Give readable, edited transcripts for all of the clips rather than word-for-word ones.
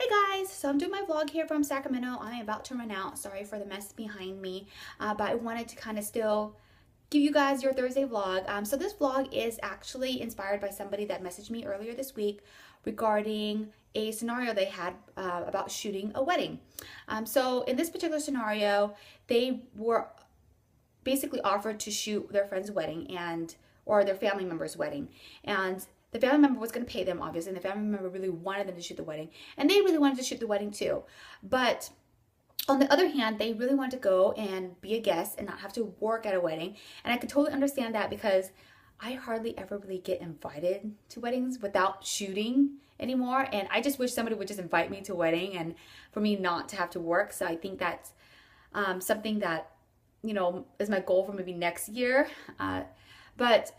Hey guys, so I'm doing my vlog here from Sacramento. I am about to run out. Sorry for the mess behind me, but I wanted to kind of still give you guys your Thursday vlog. So this vlog is actually inspired by somebody that messaged me earlier this week regarding a scenario they had about shooting a wedding. So in this particular scenario, they were basically offered to shoot their friend's wedding or their family member's wedding, and the family member was going to pay them, obviously, and the family member really wanted them to shoot the wedding, and they really wanted to shoot the wedding too. But on the other hand, they really wanted to go and be a guest and not have to work at a wedding. And I could totally understand that, because I hardly ever really get invited to weddings without shooting anymore. And I just wish somebody would just invite me to a wedding and for me not to have to work. So I think that's something that, is my goal for maybe next year. But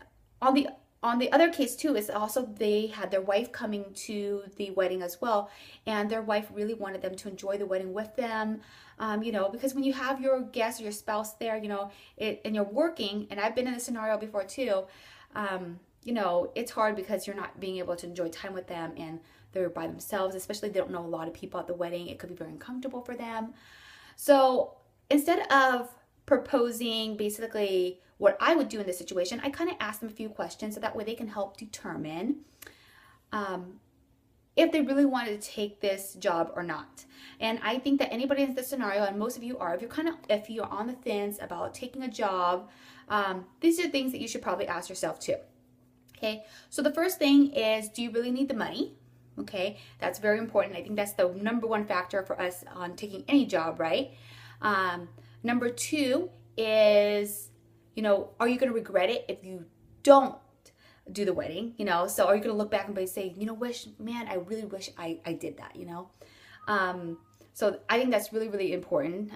on the other case too is also they had their wife coming to the wedding as well, and their wife really wanted them to enjoy the wedding with them, because when you have your guest or your spouse there, and you're working, and I've been in this scenario before too, it's hard because you're not being able to enjoy time with them, and they're by themselves, especially if they don't know a lot of people at the wedding. It could be very uncomfortable for them. So instead of proposing basically what I would do in this situation, I kind of asked them a few questions so that way they can help determine if they really wanted to take this job or not. And I think that anybody in this scenario, and most of you are, if you're on the fence about taking a job, these are things that you should probably ask yourself too. Okay, so the first thing is, do you really need the money? Okay, that's very important. I think that's the number one factor for us on taking any job, right? Number two is, are you going to regret it if you don't do the wedding? So are you going to look back and say, I really wish I did that, So I think that's really, really important.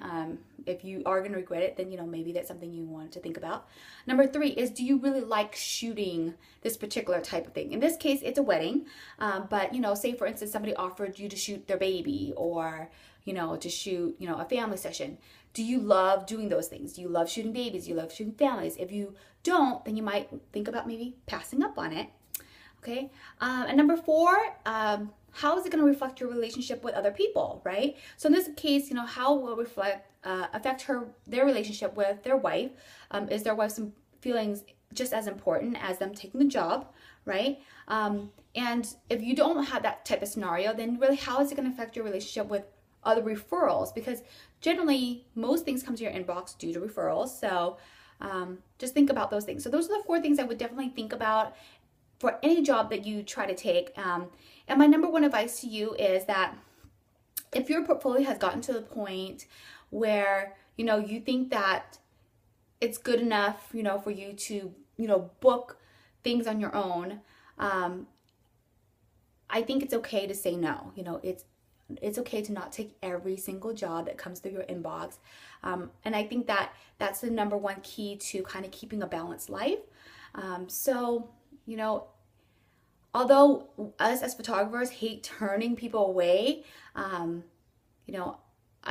If you are going to regret it, then, maybe that's something you want to think about. Number three is, do you really like shooting this particular type of thing? In this case, it's a wedding. But, say for instance, somebody offered you to shoot their baby, or, to shoot, a family session. Do you love doing those things? Do you love shooting babies? Do you love shooting families? If you don't, then you might think about maybe passing up on it. Okay. And number four, how is it going to reflect your relationship with other people, right? So in this case, how will it affect their relationship with their wife? Is their wife's feelings just as important as them taking the job, right? And if you don't have that type of scenario, then really, how is it going to affect your relationship with other referrals? Because generally, most things come to your inbox due to referrals. So just think about those things. So those are the four things I would definitely think about for any job that you try to take. And my number one advice to you is that if your portfolio has gotten to the point where, you think that it's good enough, for you to, book things on your own, I think it's okay to say no. It's okay to not take every single job that comes through your inbox. And I think that that's the number one key to kind of keeping a balanced life. So, although us as photographers hate turning people away, I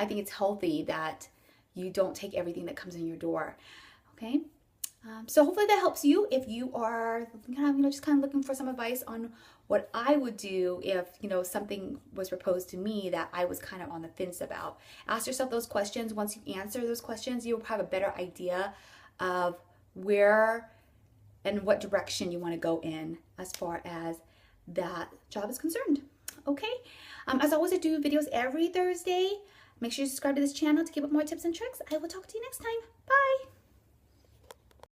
think it's healthy that you don't take everything that comes in your door. Okay. So hopefully that helps you if you are just kind of looking for some advice on what I would do if, something was proposed to me that I was kind of on the fence about. Ask yourself those questions. Once you answer those questions, you'll have a better idea of where and what direction you want to go in as far as that job is concerned. Okay. As always, I do videos every Thursday. Make sure you subscribe to this channel to keep up more tips and tricks. I will talk to you next time. Bye.